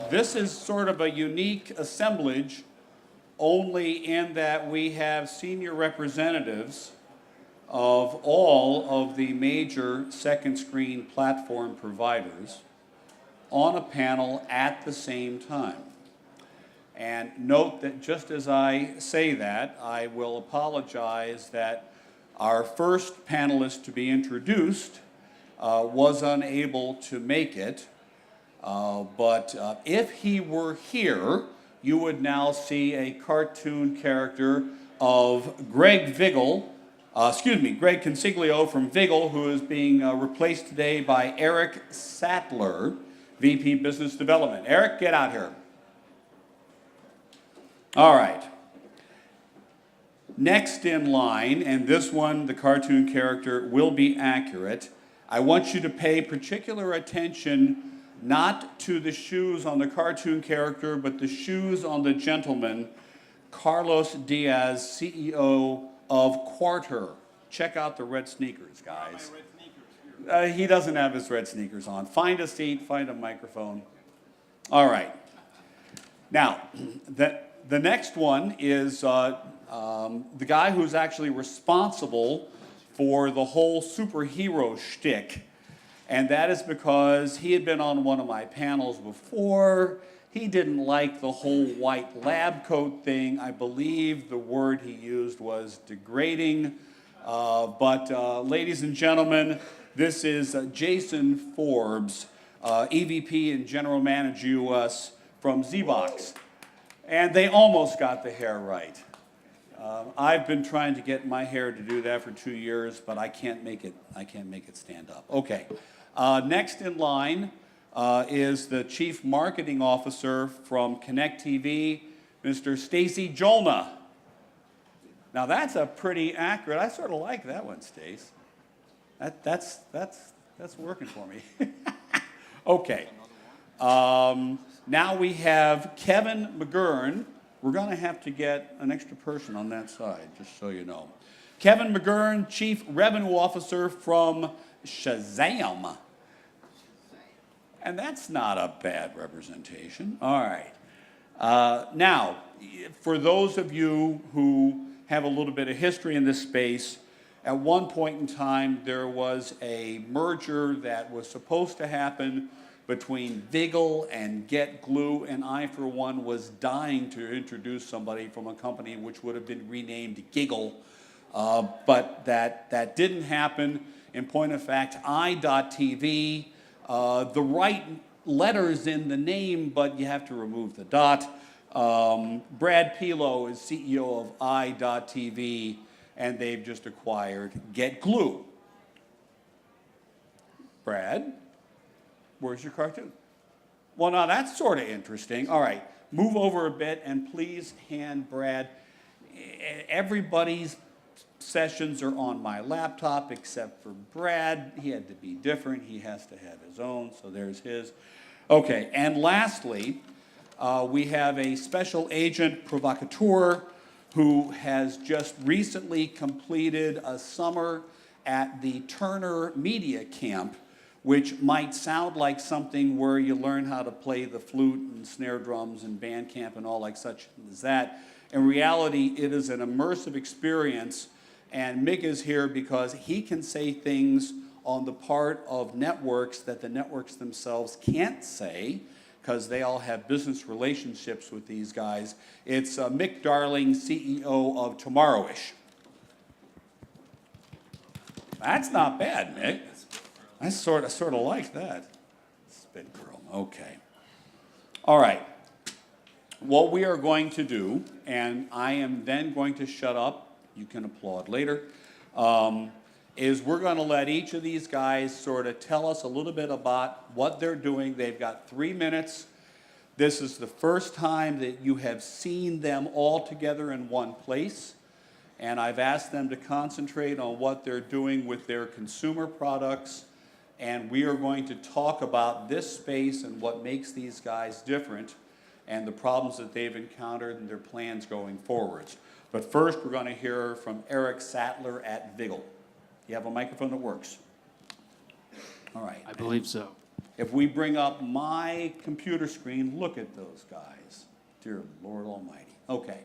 this is sort of a unique assemblage only in that we have senior representatives of all of the major second screen platform providers on a panel at the same time. And note that just as I say that, I will apologize that our first panelist to be introduced was unable to make it. But if he were here, you would now see a cartoon character of Greg Consiglio from Vigil, who is being replaced today by Eric Sattler, VP Business Development. Eric, get out here. All right. Next in line, and this one, the cartoon character will be accurate. I want you to pay particular attention not to the shoes on the cartoon character, but the shoes on the gentleman, Carlos Diaz, CEO of Quarter. Check out the red sneakers, guys. He doesn't have his red sneakers on. Find a seat, find a microphone. All right. Now, the next one is the guy who's actually responsible for the whole superhero shtick. And that is because he had been on one of my panels before. He didn't like the whole white lab coat thing. I believe the word he used was degrading. But ladies and gentlemen, this is Jason Forbes, EVP and General Manager US from Zbox. And they almost got the hair right. I've been trying to get my hair to do that for 2 years, but I can't make it stand up. Okay. Next in line is the Chief Marketing Officer from Connect TV, Mr. Stacy Jolna. Now that's a pretty accurate. I sort of like that one, Stace. That's working for me. Okay. Now we have Kevin McGurn. We're going to have to get an extra person on that side, just so you know. Kevin McGurn, Chief Revenue Officer from Shazam. And that's not a bad representation. All right. Now, for those of you who have a little bit of history in this space, at one point in time, there was a merger that was supposed to happen between Vigil and Get Glue, and I, for one, was dying to introduce somebody from a company which would have been renamed Giggle, but that didn't happen. In point of fact, I.TV, the right letters in the name, but you have to remove the dot. Brad Pilo is CEO of I.TV, and they've just acquired Get Glue. Brad? Where's your cartoon? Well, now that's sort of interesting. All right, move over a bit and please hand Brad. Everybody's sessions are on my laptop except for Brad. He had to be different. He has to have his own, so there's his. Okay, and lastly, we have a special agent provocateur who has just recently completed a summer at the Turner Media Camp, which might sound like something where you learn how to play the flute and snare drums and band camp and all like such as that. In reality, it is an immersive experience, and Mick is here because he can say things on the part of networks that the networks themselves can't say because they all have business relationships with these guys. It's Mick Darling, CEO of Tomorrowish. That's not bad, Mick. I sort of like that. Spit girl, okay. All right. What we are going to do, and I am then going to shut up, you can applaud later, is we're going to let each of these guys sort of tell us a little bit about what they're doing. They've got 3 minutes. This is the first time that you have seen them all together in one place. And I've asked them to concentrate on what they're doing with their consumer products. And we are going to talk about this space and what makes these guys different and the problems that they've encountered and their plans going forwards. But first, we're going to hear from Eric Sattler at Vigil. You have a microphone that works? All right. I believe so. If we bring up my computer screen, look at those guys. Dear Lord Almighty. Okay.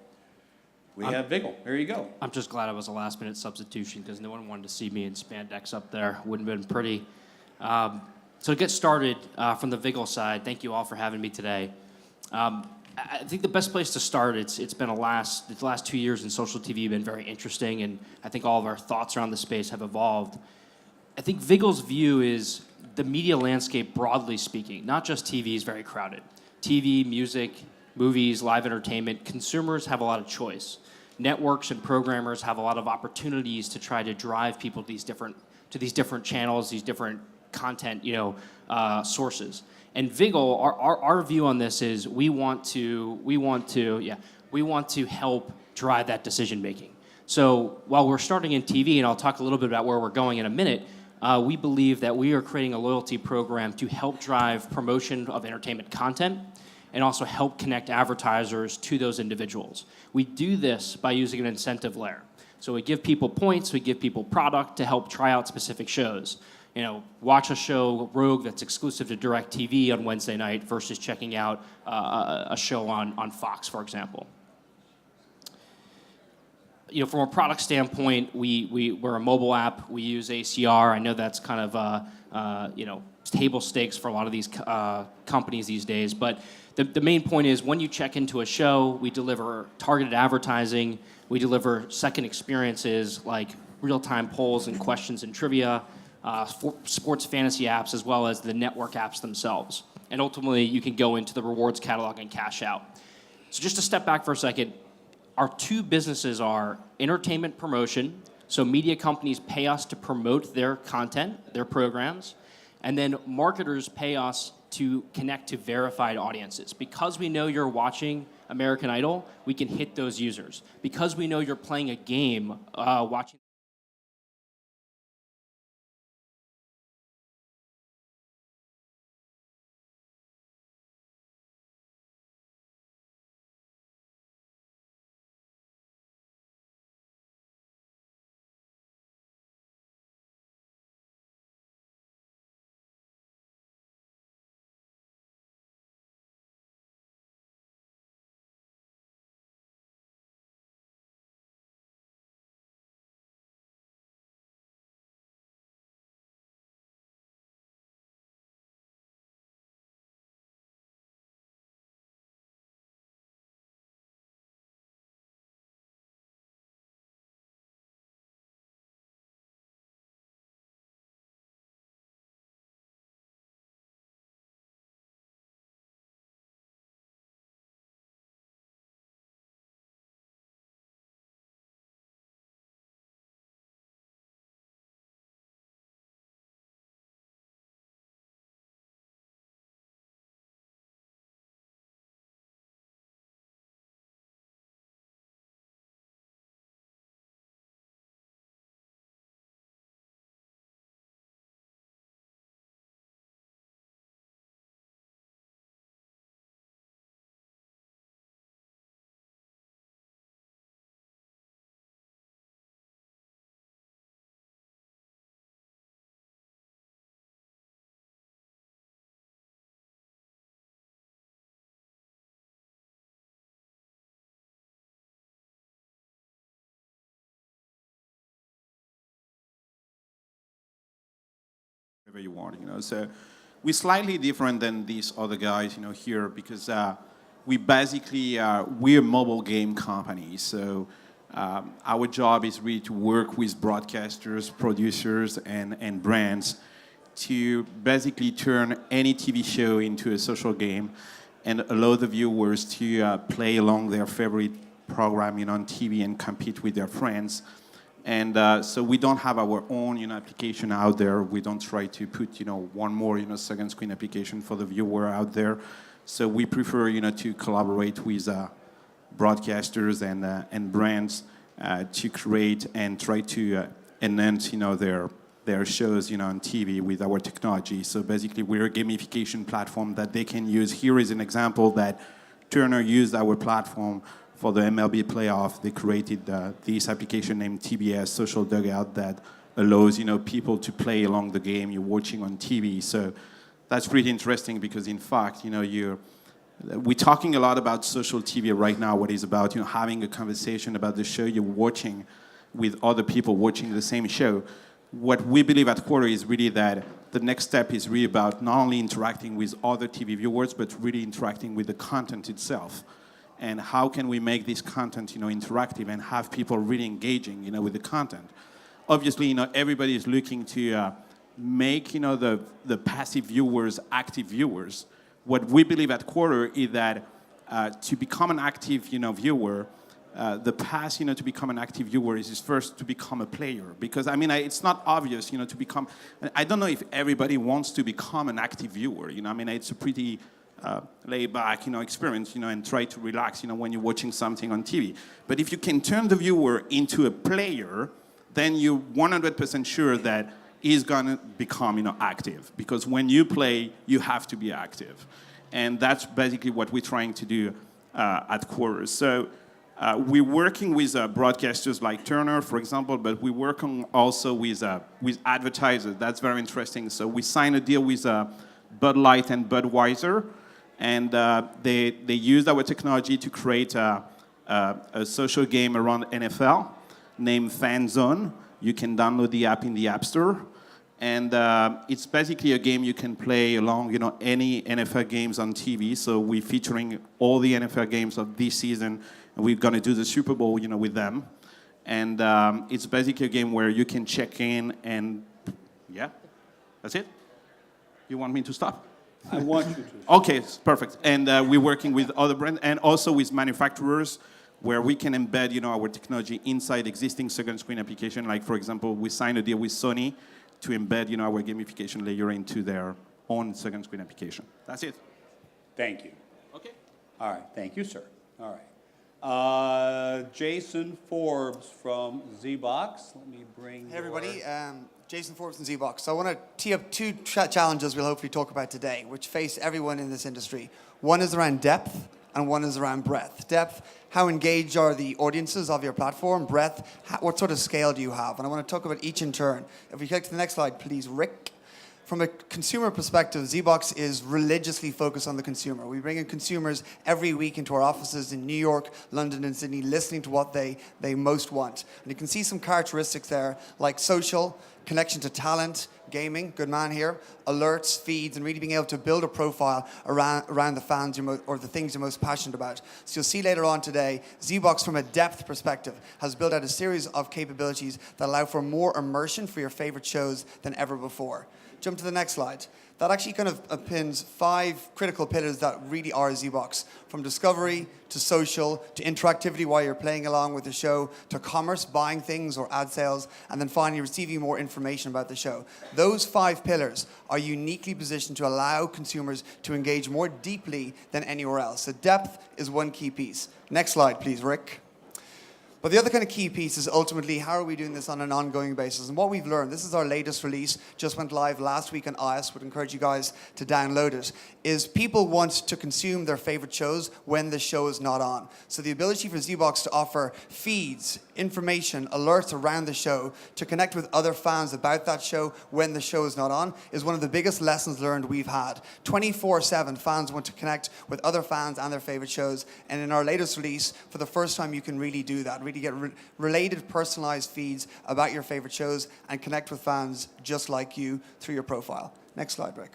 We have Vigil. There you go. I'm just glad it was a last-minute substitution because no one wanted to see me in spandex up there. Wouldn't have been pretty. So to get started from the Vigil side, thank you all for having me today. I think the best place to start, it's been the last 2 years in social TV have been very interesting, and I think all of our thoughts around the space have evolved. I think Vigil's view is the media landscape, broadly speaking, not just TV, is very crowded. TV, music, movies, live entertainment, consumers have a lot of choice. Networks and programmers have a lot of opportunities to try to drive people to these different channels, these different content, sources. And Vigil, our view on this is we want to help drive that decision making. So while we're starting in TV, and I'll talk a little bit about where we're going in a minute, we believe that we are creating a loyalty program to help drive promotion of entertainment content and also help connect advertisers to those individuals. We do this by using an incentive layer. So we give people points, we give people product to help try out specific shows. Watch a show, Rogue, that's exclusive to DirecTV on Wednesday night versus checking out a show on Fox, for example. From a product standpoint, we're a mobile app. We use ACR. I know that's kind of table stakes for a lot of these companies these days. But the main point is when you check into a show, we deliver targeted advertising. We deliver second experiences like real-time polls and questions and trivia, sports fantasy apps, as well as the network apps themselves. And ultimately, you can go into the rewards catalog and cash out. So just to step back for a second, our two businesses are entertainment promotion. So media companies pay us to promote their content, their programs, and then marketers pay us to connect to verified audiences. Because we know you're watching American Idol, we can hit those users. Because we know you're playing a game, watching whatever you want, So we're slightly different than these other guys, here because we basically we're a mobile game company. So our job is really to work with broadcasters, producers, and brands to basically turn any TV show into a social game and allow the viewers to play along their favorite programming on TV and compete with their friends. And so we don't have our own, application out there. We don't try to put, one more, second screen application for the viewer out there. So we prefer, to collaborate with broadcasters and brands to create and try to enhance, their shows, on TV with our technology. So basically, we're a gamification platform that they can use. Here is an example that Turner used our platform for the MLB playoff. They created this application named TBS Social Dugout that allows people to play along the game you're watching on TV. So that's pretty interesting because, in fact, we're talking a lot about social TV right now, what is about having a conversation about the show you're watching with other people watching the same show. What we believe at Quarter is really that the next step is really about not only interacting with other TV viewers, but really interacting with the content itself. And how can we make this content interactive and have people really engaging with the content? Obviously, everybody is looking to make the passive viewers active viewers. What we believe at Quarter is that to become an active viewer, the path to become an active viewer is first to become a player. Because it's not obvious to become. I don't know if everybody wants to become an active viewer. It's a pretty laid back experience and try to relax when you're watching something on TV. But if you can turn the viewer into a player, then you're 100% sure that he's gonna become active, because when you play, you have to be active, and that's basically what we're trying to do at Quarters. So we're working with broadcasters like Turner, for example, but we're working also with advertisers. That's very interesting. So we signed a deal with Bud Light and Budweiser, and they used our technology to create a social game around NFL named Fan Zone. You can download the app in the App Store. And it's basically a game you can play along, any NFL games on TV. So we're featuring all the NFL games of this season, and we're going to do the Super Bowl, with them. And it's basically a game where you can check in and, yeah, that's it. You want me to stop? I want you to. Okay, perfect. And we're working with other brands and also with manufacturers, where we can embed, our technology inside existing second screen application. Like, for example, we signed a deal with Sony to embed, our gamification layer into their own second screen application. That's it. Thank you. Okay. All right, thank you, sir. All right. Jason Forbes from ZBox. Let me bring. Hey everybody, Jason Forbes from ZBox. So I want to tee up two challenges we'll hopefully talk about today, which face everyone in this industry. One is around depth, and one is around breadth. Depth, how engaged are the audiences of your platform? Breadth, what sort of scale do you have? And I want to talk about each in turn. If we click to the next slide, please, Rick. From a consumer perspective, ZBox is religiously focused on the consumer. We bring in consumers every week into our offices in New York, London, and Sydney, listening to what they most want. And you can see some characteristics there, like social, connection to talent, gaming, good man here, alerts, feeds, and really being able to build a profile around the fans or the things you're most passionate about. So you'll see later on today, ZBox from a depth perspective has built out a series of capabilities that allow for more immersion for your favorite shows than ever before. Jump to the next slide. That actually kind of pins 5 critical pillars that really are ZBox. From discovery, to social, to interactivity while you're playing along with the show, to commerce, buying things or ad sales, and then finally receiving more information about the show. Those 5 pillars are uniquely positioned to allow consumers to engage more deeply than anywhere else. So depth is one key piece. Next slide, please, Rick. But the other kind of key piece is ultimately how are we doing this on an ongoing basis? And what we've learned, this is our latest release, just went live last week on iOS, would encourage you guys to download it, is people want to consume their favorite shows when the show is not on. So the ability for ZBox to offer feeds, information, alerts around the show, to connect with other fans about that show when the show is not on, is one of the biggest lessons learned we've had. 24/7, fans want to connect with other fans and their favorite shows. And in our latest release, for the first time, you can really do that. Really get related, personalized feeds about your favorite shows and connect with fans just like you through your profile. Next slide, Rick.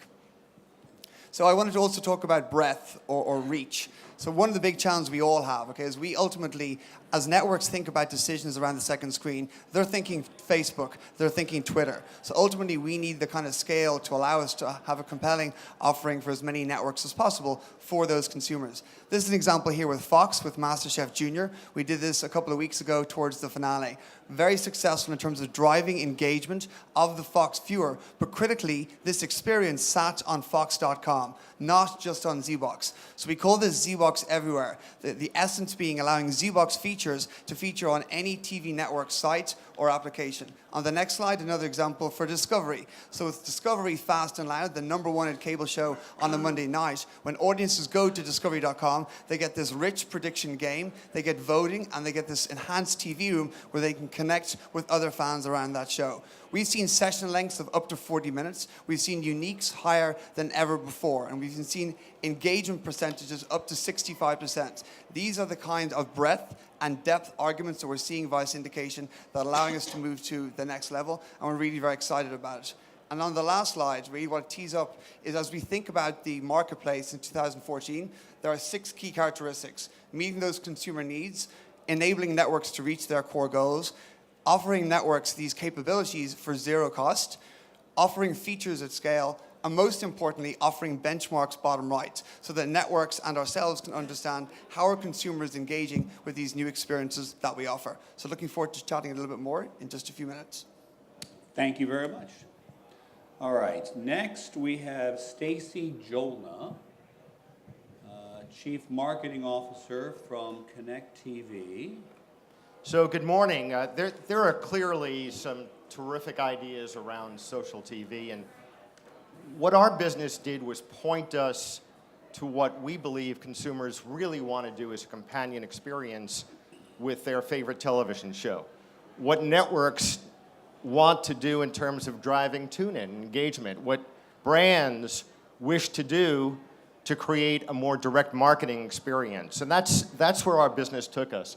So I wanted to also talk about breadth or reach. So one of the big challenges we all have, okay, is we ultimately, as networks think about decisions around the second screen, they're thinking Facebook, they're thinking Twitter. So ultimately, we need the kind of scale to allow us to have a compelling offering for as many networks as possible for those consumers. This is an example here with Fox, with MasterChef Junior. We did this a couple of weeks ago towards the finale. Very successful in terms of driving engagement of the Fox viewer, but critically, this experience sat on Fox.com, not just on ZBox. So we call this ZBox Everywhere. The essence being allowing ZBox features to feature on any TV network site or application. On the next slide, another example for Discovery. So with Discovery Fast and Loud, the #1 cable show on the Monday night, when audiences go to discovery.com, they get this rich prediction game, they get voting, and they get this enhanced TV room where they can connect with other fans around that show. We've seen session lengths of up to 40 minutes. We've seen uniques higher than ever before, and we've seen engagement percentages up to 65%. These are the kind of breadth and depth arguments that we're seeing via syndication that are allowing us to move to the next level, and we're really very excited about it. And on the last slide, really what it tees up is as we think about the marketplace in 2014, there are 6 key characteristics: meeting those consumer needs, enabling networks to reach their core goals, offering networks these capabilities for zero cost, offering features at scale, and most importantly, offering benchmarks bottom right, so that networks and ourselves can understand how are consumers engaging with these new experiences that we offer. So looking forward to chatting a little bit more in just a few minutes. Thank you very much. All right, next we have Stacy Jolna, Chief Marketing Officer from Connect TV. So good morning. There are clearly some terrific ideas around social TV, and what our business did was point us to what we believe consumers really want to do as a companion experience with their favorite television show. What networks want to do in terms of driving tune-in engagement, what brands wish to do to create a more direct marketing experience. And that's where our business took us.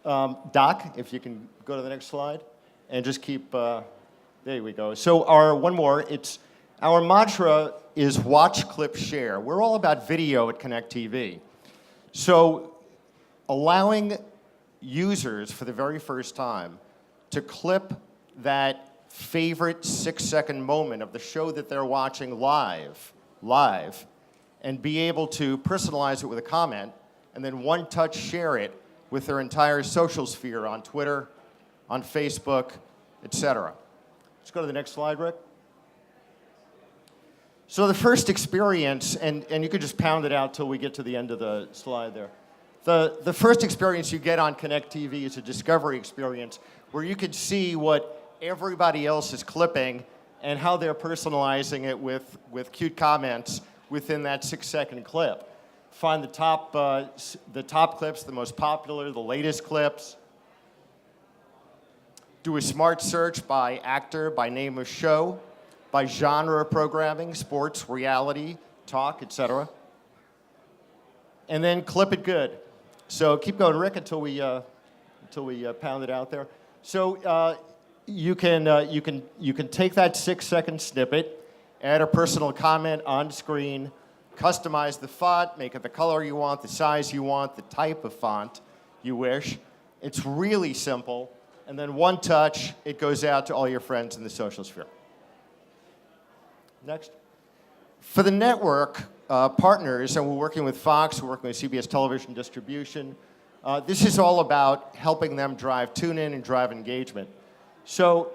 Doc, if you can go to the next slide, and just keep, there we go. So our mantra is watch, clip, share. We're all about video at Connect TV. So allowing users for the very first time to clip that favorite 6-second moment of the show that they're watching live, and be able to personalize it with a comment, and then one-touch share it with their entire social sphere on Twitter, on Facebook, etc. Let's go to the next slide, Rick. So the first experience, and you could just pound it out till we get to the end of the slide there. The first experience you get on Connect TV is a discovery experience where you can see what everybody else is clipping and how they're personalizing it with cute comments within that 6-second clip. Find the top clips, the most popular, the latest clips. Do a smart search by actor, by name of show, by genre of programming, sports, reality, talk, etc. And then clip it good. So keep going, Rick, until we pound it out there. So you can take that 6-second snippet, add a personal comment on screen, customize the font, make it the color you want, the size you want, the type of font you wish. It's really simple. And then one touch, it goes out to all your friends in the social sphere. Next. For the network partners, and we're working with Fox, we're working with CBS Television Distribution, this is all about helping them drive tune-in and drive engagement. So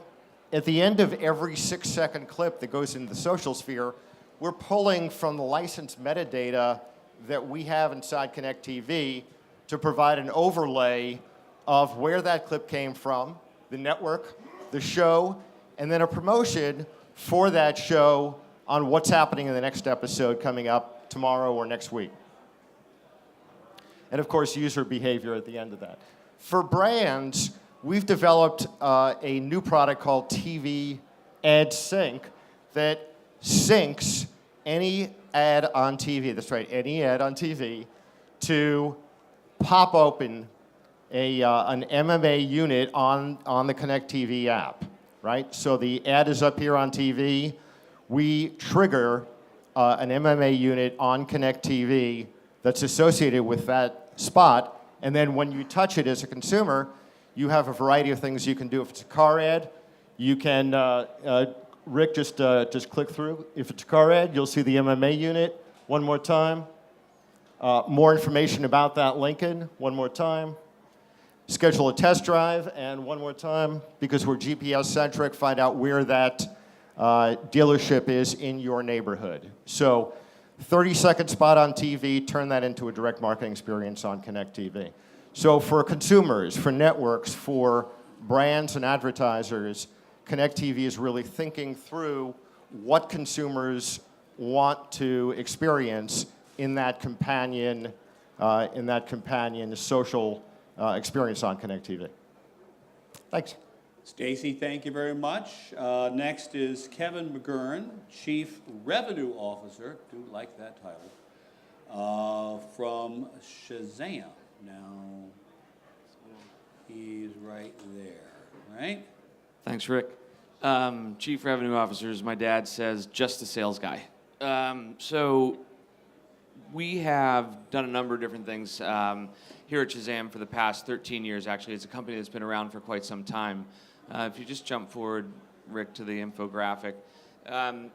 at the end of every 6-second clip that goes into the social sphere, we're pulling from the licensed metadata that we have inside Connect TV to provide an overlay of where that clip came from, the network, the show, and then a promotion for that show on what's happening in the next episode coming up tomorrow or next week. And of course, user behavior at the end of that. For brands, we've developed a new product called TV Ad Sync that syncs any ad on TV, that's right, any ad on TV, to pop open an MMA unit on the Connect TV app, right? So the ad is up here on TV. We trigger an MMA unit on Connect TV that's associated with that spot, and then when you touch it as a consumer, you have a variety of things you can do. If it's a car ad, you can, Rick, just click through. If it's a car ad, you'll see the MMA unit. One more time. More information about that Lincoln. One more time. Schedule a test drive, and one more time, because we're GPS-centric, find out where that dealership is in your neighborhood. So 30-second spot on TV, turn that into a direct marketing experience on Connect TV. So for consumers, for networks, for brands and advertisers, Connect TV is really thinking through what consumers want to experience in that companion social experience on Connect TV. Thanks. Stacy, thank you very much. Next is Kevin McGurn, Chief Revenue Officer, do like that title, from Shazam. Now, he's right there, right? Thanks, Rick. Chief Revenue Officer, as my dad says, just a sales guy. So we have done a number of different things here at Shazam for the past 13 years, actually. It's a company that's been around for quite some time. If you just jump forward, Rick, to the infographic.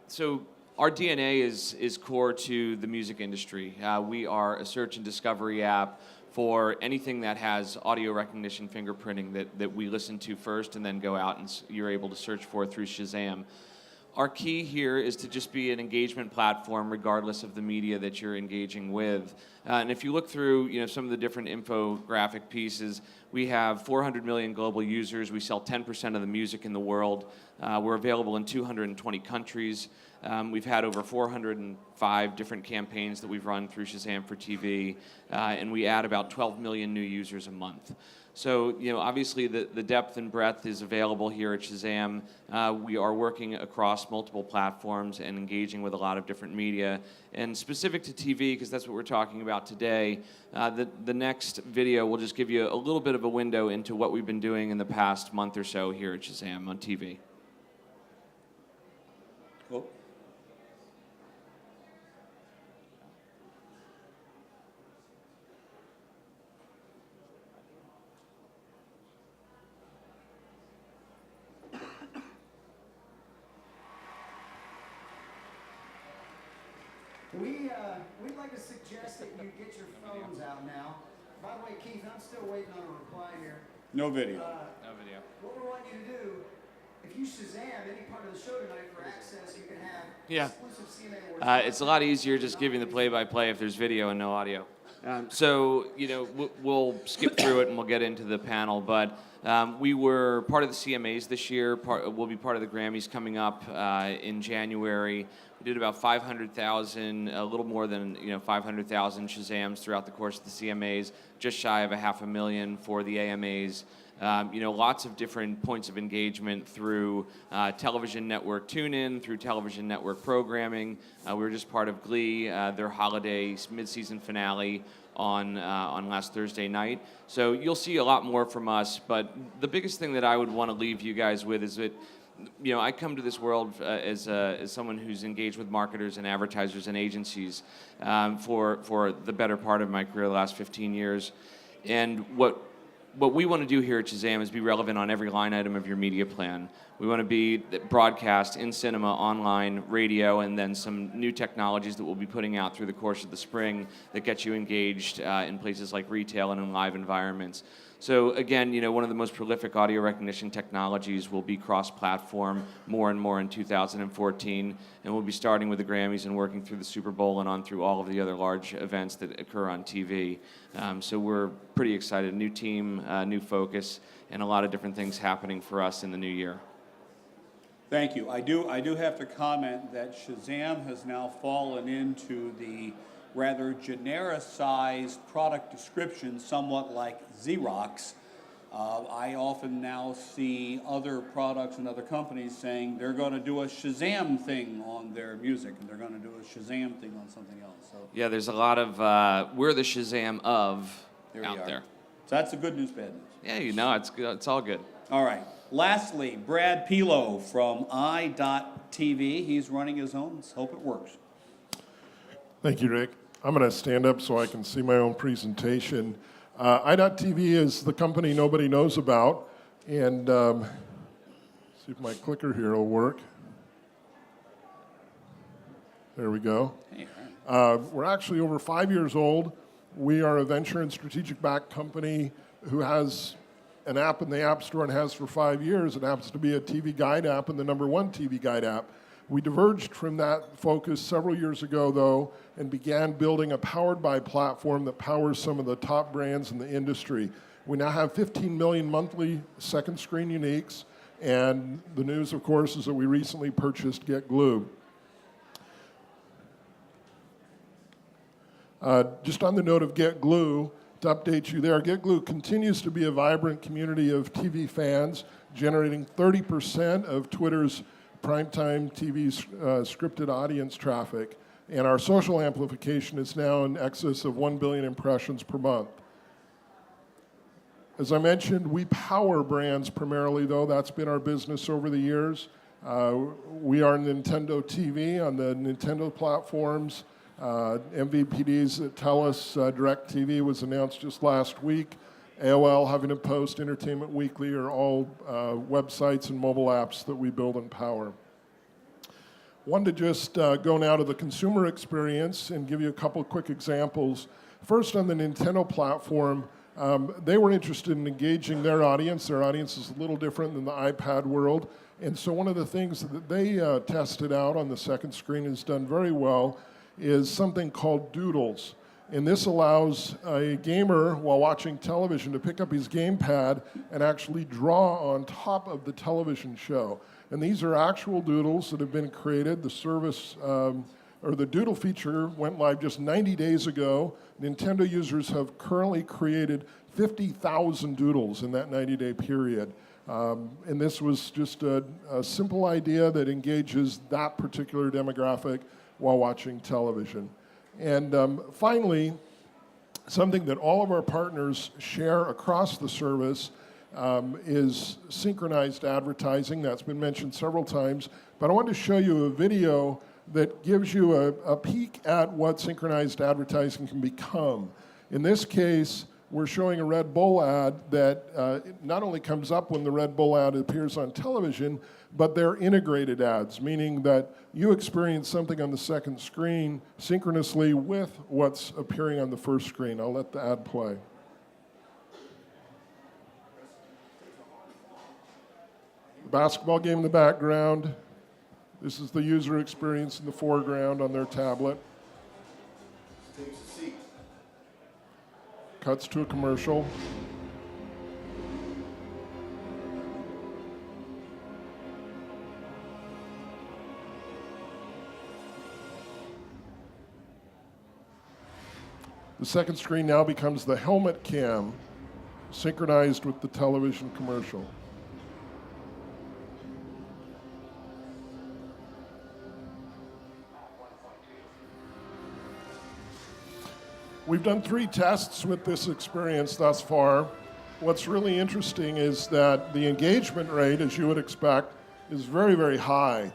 So our DNA is core to the music industry. We are a search and discovery app for anything that has audio recognition fingerprinting that we listen to first and then go out and you're able to search for through Shazam. Our key here is to just be an engagement platform regardless of the media that you're engaging with. And if you look through some of the different infographic pieces, we have 400 million global users. We sell 10% of the music in the world. We're available in 220 countries. We've had over 405 different campaigns that we've run through Shazam for TV, and we add about 12 million new users a month. So, obviously the depth and breadth is available here at Shazam. We are working across multiple platforms and engaging with a lot of different media. And specific to TV, because that's what we're talking about today, the next video will just give you a little bit of a window into what we've been doing in the past month or so here at Shazam on TV. Cool. We'd like to suggest that you get your phones out now. By the way, Keith, I'm still waiting on a reply here. No video. No video. What we want you to do, if you Shazam any part of the show tonight for access, you can have Yeah. exclusive CMA awards. It's a lot easier just giving the play-by-play if there's video and no audio. So, we'll skip through it and we'll get into the panel. But we were part of the CMAs this year. We'll be part of the Grammys coming up in January. We did about 500,000, a little more than 500,000 Shazams throughout the course of the CMAs, just shy of 500,000 for the AMAs. Lots of different points of engagement through television network tune-in, through television network programming. We were just part of Glee, their holiday mid-season finale on last Thursday night. So you'll see a lot more from us, but the biggest thing that I would want to leave you guys with is that I come to this world as someone who's engaged with marketers and advertisers and agencies for the better part of my career, the last 15 years. And what we want to do here at Shazam is be relevant on every line item of your media plan. We want to be broadcast in cinema, online, radio, and then some new technologies that we'll be putting out through the course of the spring that get you engaged in places like retail and in live environments. So again, one of the most prolific audio recognition technologies will be cross-platform more and more in 2014, and we'll be starting with the Grammys and working through the Super Bowl and on through all of the other large events that occur on TV. So we're pretty excited. New team, new focus, and a lot of different things happening for us in the new year. Thank you. I do have to comment that Shazam has now fallen into the rather genericized product description, somewhat like Xerox. I often now see other products and other companies saying they're going to do a Shazam thing on their music, and they're going to do a Shazam thing on something else. So Yeah, there's a lot of, we're the Shazam of out there. So that's the good news, bad news. Yeah, it's good. It's all good. All right. Lastly, Brad Pilo from I.TV. He's running his own. Let's hope it works. Thank you, Rick. I'm going to stand up so I can see my own presentation. I.TV is the company nobody knows about, and see if my clicker here will work. There we go. We're actually over 5 years old. We are a venture and strategic backed company who has an app in the App Store and has for 5 years. It happens to be a TV guide app and the #1 TV guide app. We diverged from that focus several years ago, though, and began building a powered by platform that powers some of the top brands in the industry. We now have 15 million monthly second screen uniques, and the news, of course, is that we recently purchased Get Glue. Just on the note of Get Glue, to update you there, Get Glue continues to be a vibrant community of TV fans, generating 30% of Twitter's primetime TV scripted audience traffic, and our social amplification is now in excess of 1 billion impressions per month. As I mentioned, we power brands primarily, though. That's been our business over the years. We are Nintendo TV on the Nintendo platforms. MVPDs that tell us DirecTV was announced just last week. AOL, Huffington Post, Entertainment Weekly are all websites and mobile apps that we build and power. Wanted to just go now to the consumer experience and give you a couple of quick examples. First, on the Nintendo platform, they were interested in engaging their audience. Their audience is a little different than the iPad world. And so one of the things that they tested out on the second screen has done very well is something called Doodles. And this allows a gamer, while watching television, to pick up his gamepad and actually draw on top of the television show. And these are actual doodles that have been created. The service, or the doodle feature went live just 90 days ago. Nintendo users have currently created 50,000 doodles in that 90-day period. And this was just a simple idea that engages that particular demographic while watching television. And finally, something that all of our partners share across the service is synchronized advertising. That's been mentioned several times. But I wanted to show you a video that gives you a peek at what synchronized advertising can become. In this case, we're showing a Red Bull ad that not only comes up when the Red Bull ad appears on television, but they're integrated ads, meaning that you experience something on the second screen synchronously with what's appearing on the first screen. I'll let the ad play. The basketball game in the background. This is the user experience in the foreground on their tablet. Cuts to a commercial. The second screen now becomes the helmet cam, synchronized with the television commercial. We've done 3 tests with this experience thus far. What's really interesting is that the engagement rate, as you would expect, is very, very high.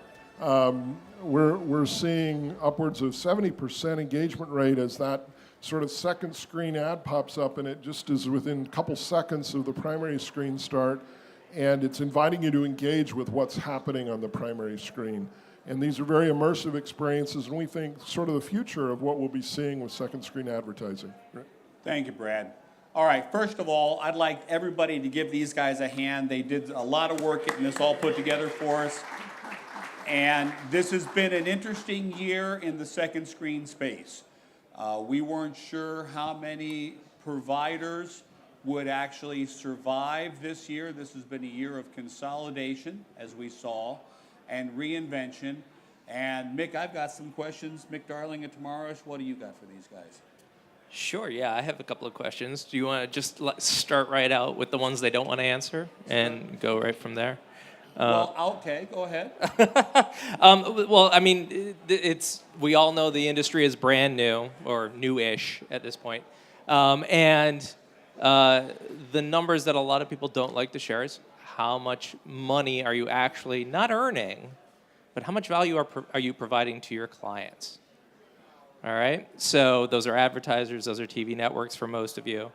We're seeing upwards of 70% engagement rate as that sort of second screen ad pops up, and it just is within a couple seconds of the primary screen start, and it's inviting you to engage with what's happening on the primary screen. And these are very immersive experiences, and we think sort of the future of what we'll be seeing with second screen advertising. Right? Thank you, Brad. All right, first of all, I'd like everybody to give these guys a hand. They did a lot of work getting this all put together for us. And this has been an interesting year in the second screen space. We weren't sure how many providers would actually survive this year. This has been a year of consolidation, as we saw, and reinvention. And Mick, I've got some questions. Mick Darling and Tamarish, what do you got for these guys? Sure, yeah, I have a couple of questions. Do you want to just start right out with the ones they don't want to answer and go right from there? Well, okay, go ahead. Well, I mean, we all know the industry is brand new, or new-ish at this point. And the numbers that a lot of people don't like to share is how much money are you actually not earning, but how much value are you providing to your clients? All right? So those are advertisers, those are TV networks for most of you.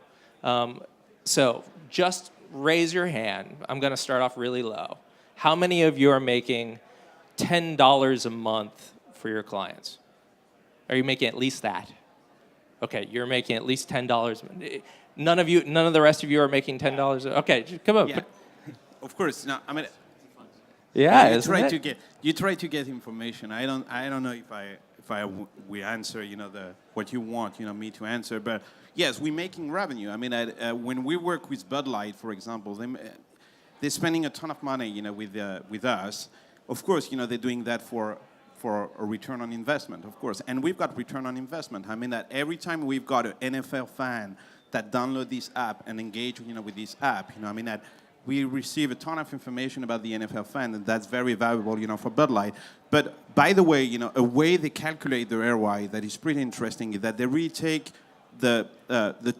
So just raise your hand. I'm going to start off really low. How many of you are making $10 a month for your clients? Are you making at least that? Okay, you're making at least $10. None of the rest of you are making $10. Okay, come on. Yeah. Of course. No, I mean. Yeah, you try to get information. I don't know if we answer what you want me to answer, but yes, we're making revenue. I mean, when we work with Bud Light, for example, they're spending a ton of money, with us. Of course, they're doing that for a return on investment, of course. And we've got return on investment. I mean that every time we've got an NFL fan that download this app and engage, with this app, that we receive a ton of information about the NFL fan, and that's very valuable, for Bud Light. But by the way, a way they calculate their ROI that is pretty interesting is that they really take the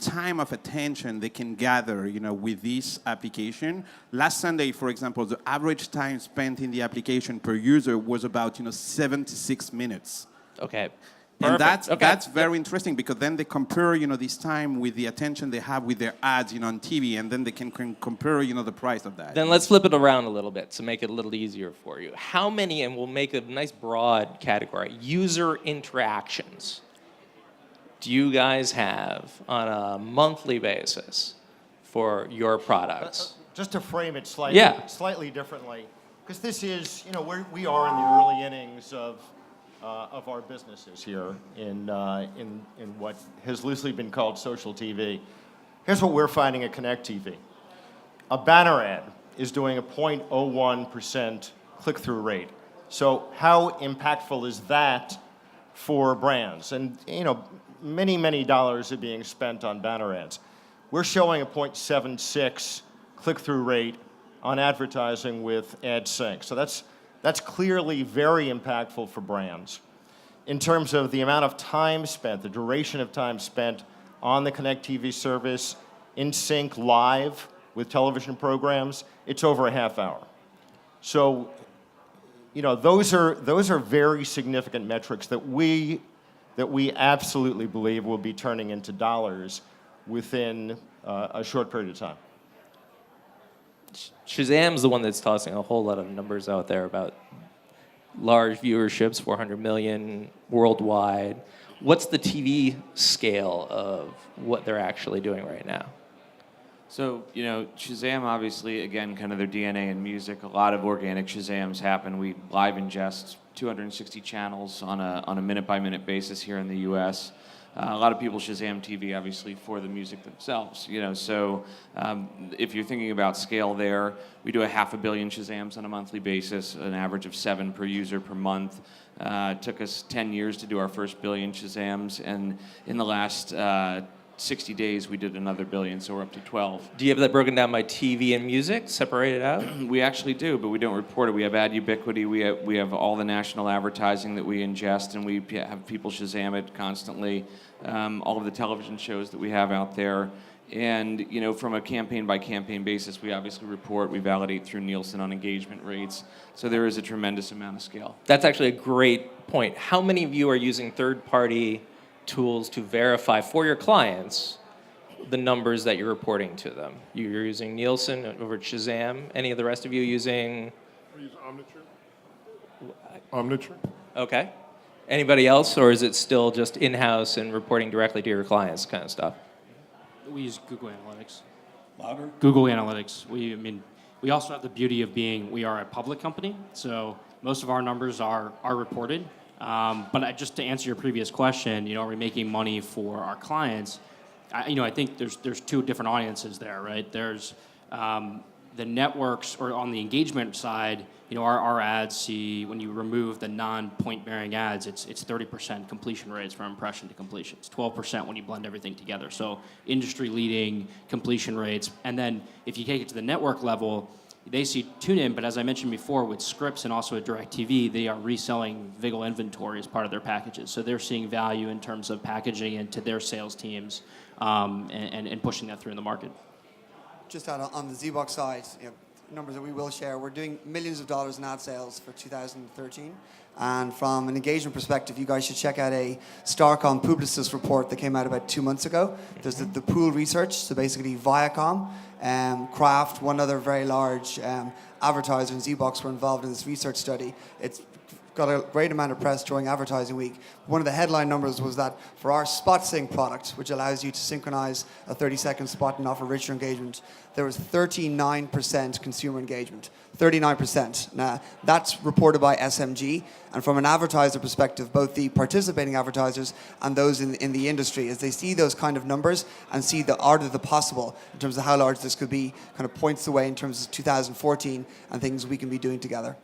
time of attention they can gather, with this application. Last Sunday, for example, the average time spent in the application per user was about, 76 minutes. Okay. And Perfect. that's very interesting because then they compare, this time with the attention they have with their ads, on TV, and then they can compare, the price of that. Then let's flip it around a little bit to make it a little easier for you. How many, and we'll make a nice broad category, user interactions do you guys have on a monthly basis for your products? Just to frame it slightly, Yeah. slightly differently, because this is, we are in the early innings of our businesses here in what has loosely been called social TV. Here's what we're finding at Connect TV. A banner ad is doing a 0.01% click-through rate. So how impactful is that for brands? And, many, many dollars are being spent on banner ads. We're showing a 0.76 click-through rate on advertising with AdSync. So that's clearly very impactful for brands. In terms of the amount of time spent, the duration of time spent on the Connect TV service, in sync live with television programs, it's over a half hour. So, those are very significant metrics that we absolutely believe will be turning into dollars within a short period of time. Shazam's the one that's tossing a whole lot of numbers out there about large viewerships, 400 million worldwide. What's the TV scale of what they're actually doing right now? So, Shazam, obviously, again, kind of their DNA in music. A lot of organic Shazams happen. We live ingest 260 channels on a minute-by-minute basis here in the U.S. A lot of people Shazam TV, obviously, for the music themselves. So if you're thinking about scale there, we do 500 million Shazams on a monthly basis, an average of 7 per user per month. It took us 10 years to do our first billion Shazams, and in the last 60 days, we did another billion, so we're up to 12. Do you have that broken down by TV and music, separated out? We actually do, but we don't report it. We have ad ubiquity. We have all the national advertising that we ingest, and we have people Shazam it constantly. All of the television shows that we have out there. And, from a campaign-by-campaign basis, we obviously report, we validate through Nielsen on engagement rates. So there is a tremendous amount of scale. That's actually a great point. How many of you are using third-party tools to verify for your clients the numbers that you're reporting to them? You're using Nielsen over at Shazam. Any of the rest of you using? We use Omniture. Okay. Anybody else, or is it still just in-house and reporting directly to your clients kind of stuff? We use Google Analytics. Louder? Google Analytics. We also have the beauty of we are a public company, so most of our numbers are reported. But just to answer your previous question, are we making money for our clients? I think there's two different audiences there, right? There's the networks, or on the engagement side, our ads see, when you remove the non-point bearing ads, it's 30% completion rates from impression to completion. It's 12% when you blend everything together. So industry leading completion rates. And then if you take it to the network level, they see TuneIn, but as I mentioned before, with Scripps and also with DirecTV, they are reselling Vigil inventory as part of their packages. So they're seeing value in terms of packaging it to their sales teams and pushing that through in the market. Just on the Z-Box side, numbers that we will share, we're doing millions of dollars in ad sales for 2013. And from an engagement perspective, you guys should check out a Starcom Publicis report that came out about 2 months ago. There's the pool research, so basically Viacom, Kraft, one other very large advertiser, and Z-Box were involved in this research study. It's got a great amount of press during advertising week. One of the headline numbers was that for our Spot Sync product, which allows you to synchronize a 30-second spot and offer richer engagement, there was 39% consumer engagement. 39%. Now, that's reported by SMG. And from an advertiser perspective, both the participating advertisers and those in the industry, as they see those kind of numbers and see the art of the possible in terms of how large this could be, kind of points the way in terms of 2014 and things we can be doing together.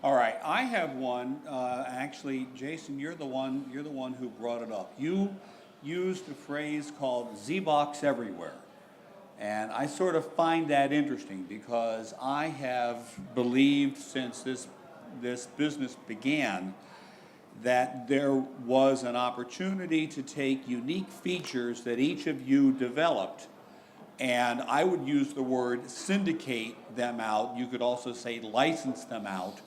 All right, I have one. Actually, Jason, you're the one who brought it up. You used a phrase called Z-Box everywhere. And I sort of find that interesting because I have believed since this business began that there was an opportunity to take unique features that each of you developed, and I would use the word syndicate them out. You could also say license them out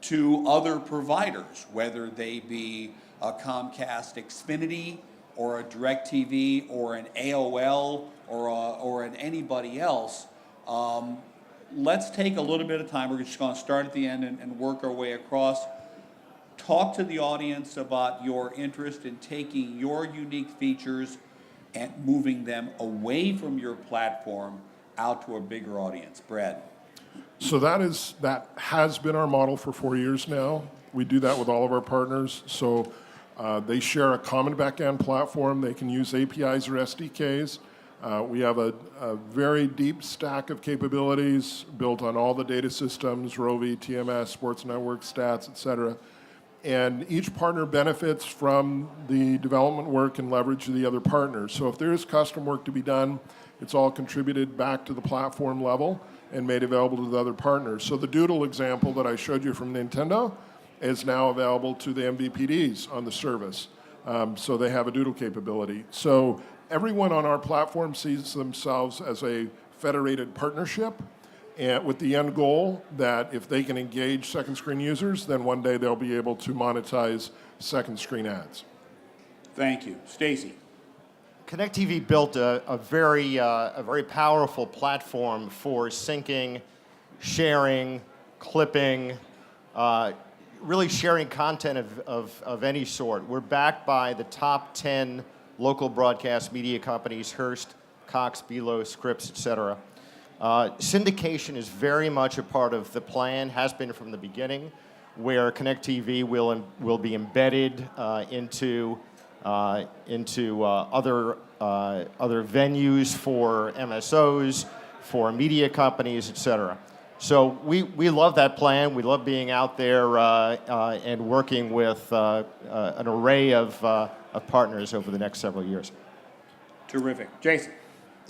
to other providers, whether they be a Comcast Xfinity or a DirecTV or an AOL or an anybody else. Let's take a little bit of time. We're just going to start at the end and work our way across. Talk to the audience about your interest in taking your unique features and moving them away from your platform out to a bigger audience. Brad. So that has been our model for 4 years now. We do that with all of our partners. So they share a common backend platform. They can use APIs or SDKs. We have a very deep stack of capabilities built on all the data systems, Rovi, TMS, Sports Network, Stats, et cetera. And each partner benefits from the development work and leverage of the other partners. So if there is custom work to be done, it's all contributed back to the platform level and made available to the other partners. So the Doodle example that I showed you from Nintendo is now available to the MVPDs on the service. So they have a Doodle capability. So everyone on our platform sees themselves as a federated partnership, and with the end goal that if they can engage second screen users, then one day they'll be able to monetize second screen ads. Thank you. Stacy. Connect TV built a very powerful platform for syncing, sharing, clipping, really sharing content of any sort. We're backed by the top 10 local broadcast media companies, Hearst, Cox, Belo, Scripps, et cetera. Syndication is very much a part of the plan, has been from the beginning, where Connect TV will be embedded into other venues for MSOs, for media companies, et cetera. So we love that plan. We love being out there and working with an array of partners over the next several years. Terrific. Jason.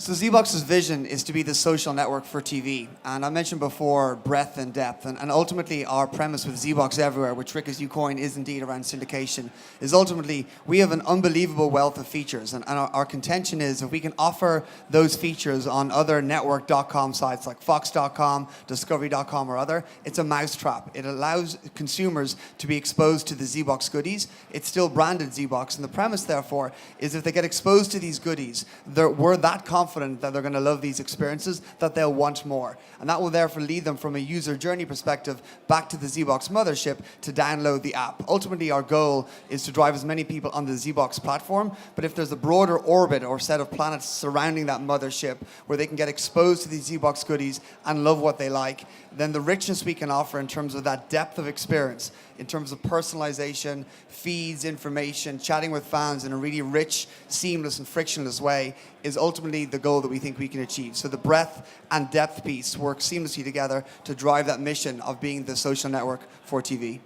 So ZBox's vision is to be the social network for TV. And I mentioned before breadth and depth. And ultimately our premise with ZBox Everywhere, which Rick, as you coined, is indeed around syndication, is ultimately we have an unbelievable wealth of features. And our contention is if we can offer those features on other network.com sites like Fox.com, Discovery.com or other, it's a mousetrap. It allows consumers to be exposed to the ZBox goodies. It's still branded ZBox. And the premise, therefore, is if they get exposed to these goodies, we're that confident that they're going to love these experiences, that they'll want more. And that will therefore lead them from a user journey perspective back to the ZBox mothership to download the app. Ultimately, our goal is to drive as many people on the ZBox platform, but if there's a broader orbit or set of planets surrounding that mothership where they can get exposed to these ZBox goodies and love what they like, then the richness we can offer in terms of that depth of experience, in terms of personalization, feeds, information, chatting with fans in a really rich, seamless, and frictionless way is ultimately the goal that we think we can achieve. So the breadth and depth piece work seamlessly together to drive that mission of being the social network for TV.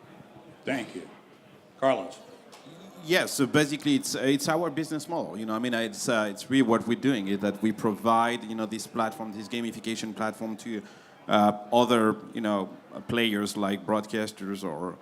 Thank you. Carlos. Yes, so basically it's our business model. You know, I mean, it's really what we're doing is that we provide, this platform, this gamification platform to other, players like broadcasters or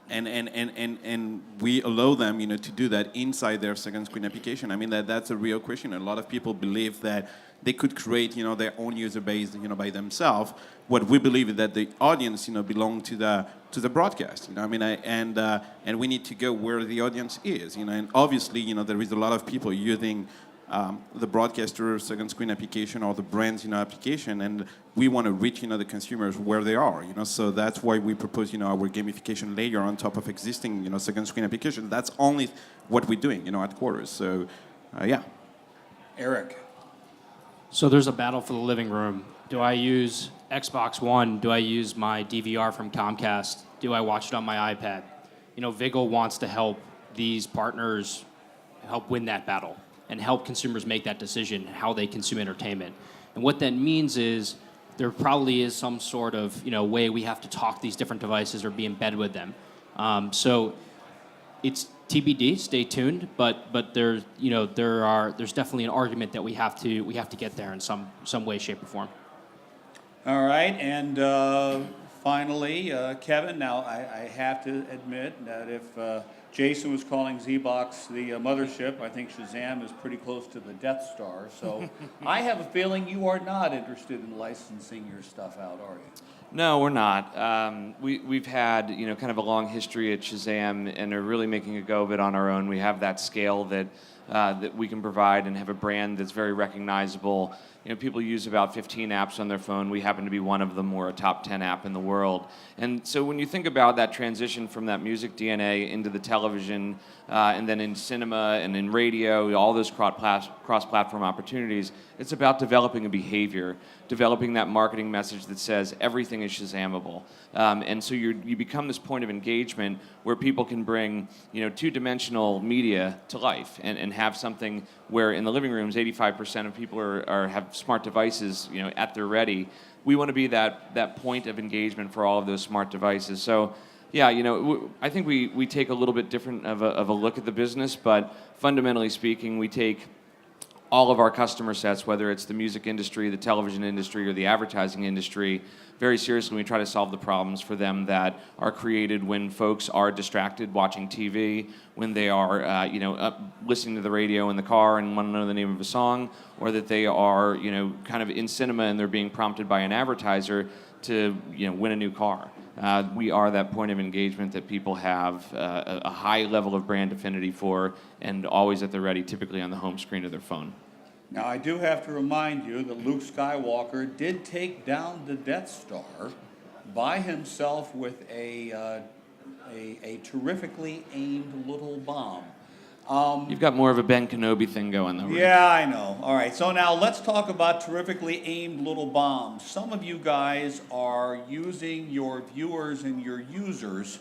and we allow them, to do that inside their second screen application. I mean, that's a real question. A lot of people believe that they could create, their own user base, by themselves. What we believe is that the audience, belong to the broadcast. I mean, and we need to go where the audience is. And obviously, there is a lot of people using the broadcaster second screen application or the brand's application, and we want to reach the consumers where they are. So that's why we propose our gamification layer on top of existing second screen application. That's only what we're doing at Quarters. So yeah. Eric. So there's a battle for the living room. Do I use Xbox One? Do I use my DVR from Comcast? Do I watch it on my iPad? Vigil wants to help these partners help win that battle and help consumers make that decision how they consume entertainment. And what that means is there probably is some sort of way we have to talk these different devices or be embedded with them. So it's TBD. Stay tuned. But there's definitely an argument that we have to get there in some way, shape, or form. All right, and finally, Kevin, now I have to admit that if Jason was calling ZBox the mothership, I think Shazam is pretty close to the Death Star. So I have a feeling you are not interested in licensing your stuff out, are you? No, we're not. We've had kind of a long history at Shazam and are really making a go of it on our own. We have that scale that we can provide and have a brand that's very recognizable. People use about 15 apps on their phone. We happen to be one of them. We're a top 10 app in the world. And so when you think about that transition from that music DNA into the television and then in cinema and in radio, all those cross-platform opportunities, it's about developing a behavior, developing that marketing message that says everything is Shazamable. And so you become this point of engagement where people can bring two-dimensional media to life and have something where in the living rooms 85% of people have smart devices at their ready. We want to be that point of engagement for all of those smart devices. So yeah, I think we take a little bit different of a look at the business, but fundamentally speaking, we take all of our customer sets, whether it's the music industry, the television industry, or the advertising industry, very seriously. We try to solve the problems for them that are created when folks are distracted watching TV, when they are listening to the radio in the car and want to know the name of a song, or that they are kind of in cinema and they're being prompted by an advertiser to win a new car. We are that point of engagement that people have a high level of brand affinity for and always at the ready, typically on the home screen of their phone. Now, I do have to remind you that Luke Skywalker did take down the Death Star by himself with a terrifically aimed little bomb. You've got more of a Ben Kenobi thing going, though, right? Yeah, I know. All right, so now let's talk about terrifically aimed little bombs. Some of you guys are using your viewers and your users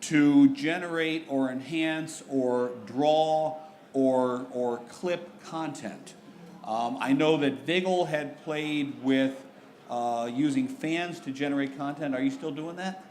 to generate or enhance or draw or clip content. I know that Vigil had played with using fans to generate content. Are you still doing that?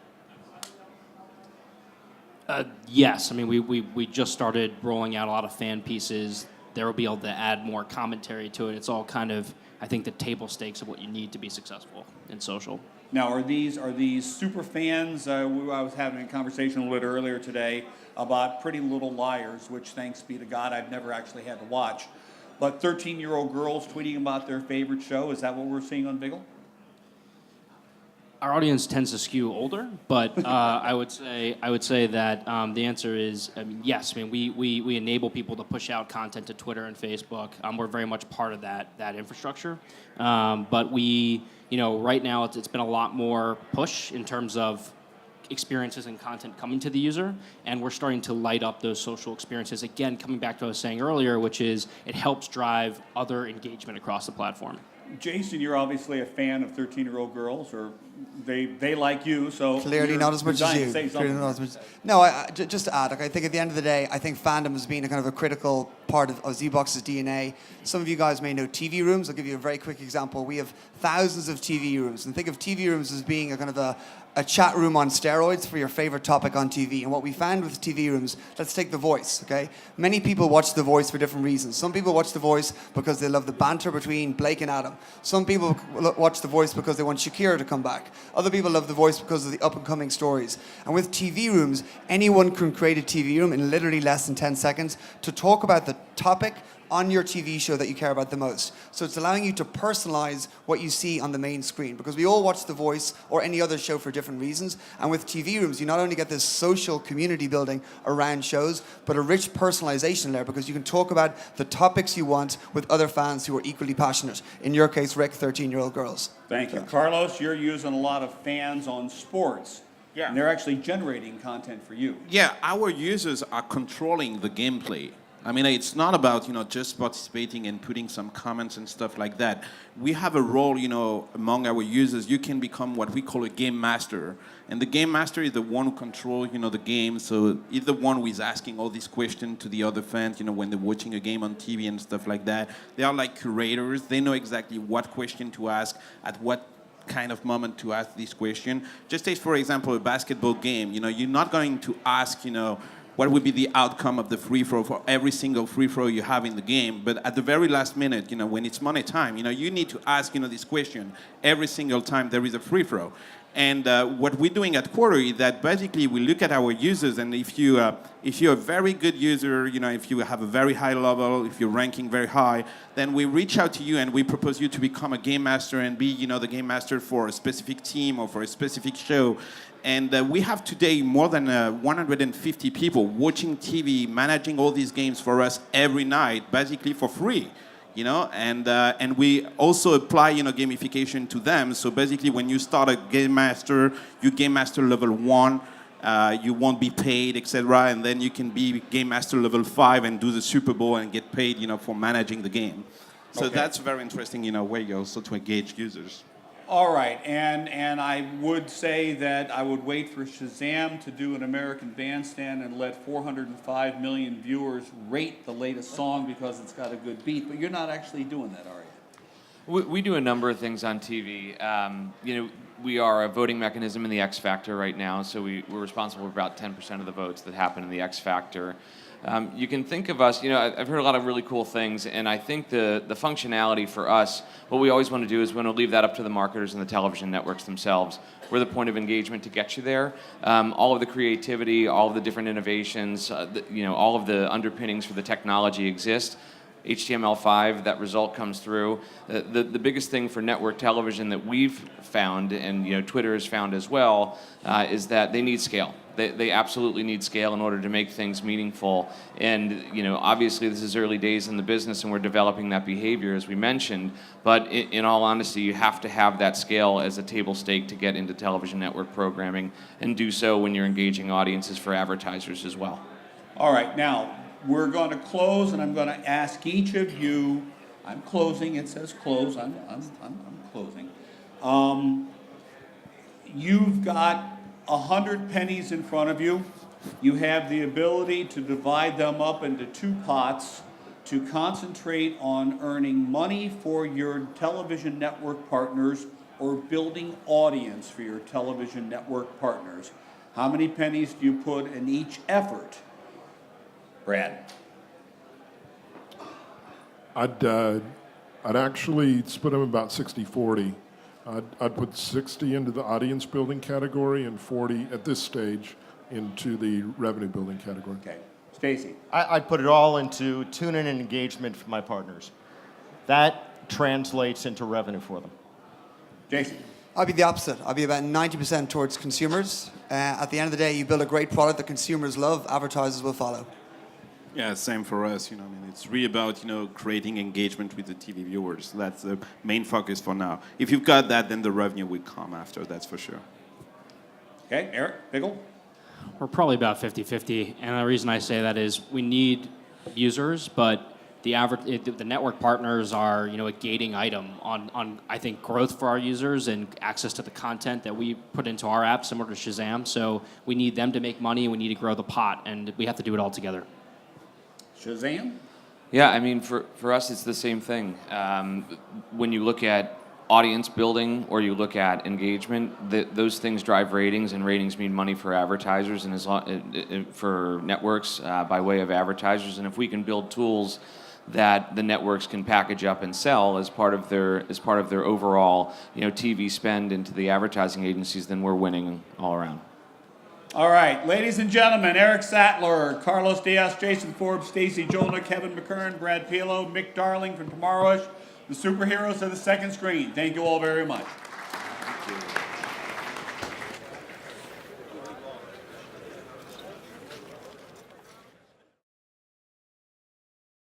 Yes, I mean we just started rolling out a lot of fan pieces. There will be able to add more commentary to it. It's all kind of, I think, the table stakes of what you need to be successful in social. Now, are these super fans? I was having a conversation a little bit earlier today about Pretty Little Liars, which, thanks be to God, I've never actually had to watch. But 13-year-old girls tweeting about their favorite show, is that what we're seeing on Vigil? Our audience tends to skew older, but I would say that the answer is yes. I mean, we enable people to push out content to Twitter and Facebook. We're very much part of that infrastructure. But we, right now it's been a lot more push in terms of experiences and content coming to the user, and we're starting to light up those social experiences. Again, coming back to what I was saying earlier, which is it helps drive other engagement across the platform. Jason, you're obviously a fan of 13-year-old girls, or they like you, so Clearly you're not as much as dying you. to say Clearly something. not as much. No, just to add, I think at the end of the day, I think fandom has been a kind of a critical part of ZBox's DNA. Some of you guys may know TV rooms. I'll give you a very quick example. We have thousands of TV rooms, and think of TV rooms as being a kind of a chat room on steroids for your favorite topic on TV. And what we found with TV rooms, let's take The Voice, okay? Many people watch The Voice for different reasons. Some people watch The Voice because they love the banter between Blake and Adam. Some people watch The Voice because they want Shakira to come back. Other people love The Voice because of the up-and-coming stories. And with TV rooms, anyone can create a TV room in literally less than 10 seconds to talk about the topic on your TV show that you care about the most. So it's allowing you to personalize what you see on the main screen, because we all watch The Voice or any other show for different reasons. And with TV rooms, you not only get this social community building around shows, but a rich personalization there, because you can talk about the topics you want with other fans who are equally passionate. In your case, Rick, 13-year-old girls. Thank you. Carlos, you're using a lot of fans on sports. Yeah. And they're actually generating content for you. Yeah, our users are controlling the gameplay. I mean, it's not about, just participating and putting some comments and stuff like that. We have a role, among our users. You can become what we call a game master. And the game master is the one who controls, the game. So he's the one who is asking all these questions to the other fans, when they're watching a game on TV and stuff like that. They are like curators. They know exactly what question to ask at what kind of moment to ask this question. Just take, for example, a basketball game. You're not going to ask, what would be the outcome of the free throw for every single free throw you have in the game. But at the very last minute, when it's money time, you need to ask, this question every single time there is a free throw. And what we're doing at Quarter is that basically we look at our users, and if you're a very good user, if you have a very high level, if you're ranking very high, then we reach out to you and we propose you to become a game master and be, the game master for a specific team or for a specific show. And we have today more than 150 people watching TV, managing all these games for us every night, basically for free. And we also apply, gamification to them. So basically, when you start a game master, you game master level 1, you won't be paid, etc. And then you can be game master level 5 and do the Super Bowl and get paid, for managing the game. So that's very interesting, way also to engage users. All right, and I would say that I would wait for Shazam to do an American Bandstand and let 405 million viewers rate the latest song because it's got a good beat, but you're not actually doing that, are you? We do a number of things on TV. We are a voting mechanism in the X Factor right now, so we're responsible for about 10% of the votes that happen in the X Factor. You can think of us, I've heard a lot of really cool things, and I think the functionality for us, what we always want to do is we want to leave that up to the marketers and the television networks themselves. We're the point of engagement to get you there. All of the creativity, all of the different innovations, all of the underpinnings for the technology exist. HTML5, that result comes through. The biggest thing for network television that we've found, and Twitter has found as well, is that they need scale. They absolutely need scale in order to make things meaningful. And obviously this is early days in the business, and we're developing that behavior, as we mentioned. But in all honesty, you have to have that scale as a table stake to get into television network programming, and do so when you're engaging audiences for advertisers as well. All right, now we're going to close, and I'm going to ask each of you. I'm closing. It says close. I'm closing. You've got 100 pennies in front of you. You have the ability to divide them up into 2 pots to concentrate on earning money for your television network partners or building audience for your television network partners. How many pennies do you put in each effort? Brad? I'd actually split them about 60-40. I'd put 60 into the audience building category and 40 at this stage into the revenue building category. Okay. Stacy? I'd put it all into tune-in and engagement for my partners. That translates into revenue for them. Jason? I'd be the opposite. I'd be about 90% towards consumers. At the end of the day, you build a great product that consumers love, advertisers will follow. Yeah, same for us. It's really about creating engagement with the TV viewers. That's the main focus for now. If you've got that, then the revenue will come after. That's for sure. Okay, Eric, Biggle? We're probably about 50-50, and the reason I say that is we need users, but the network partners are a gating item on I think growth for our users and access to the content that we put into our app, similar to Shazam. So we need them to make money, and we need to grow the pot, and we have to do it all together. Shazam? Yeah, I mean, for us, it's the same thing. When you look at audience building or you look at engagement, those things drive ratings, and ratings mean money for advertisers and for networks by way of advertisers. And if we can build tools that the networks can package up and sell as part of their overall TV spend into the advertising agencies, then we're winning all around. All right, ladies and gentlemen, Eric Sattler, Carlos Diaz, Jason Forbes, Stacy Jolna, Kevin McKern, Brad Pilo, Mick Darling from Tomorrowish, the superheroes of the second screen. Thank you all very much. Thank you.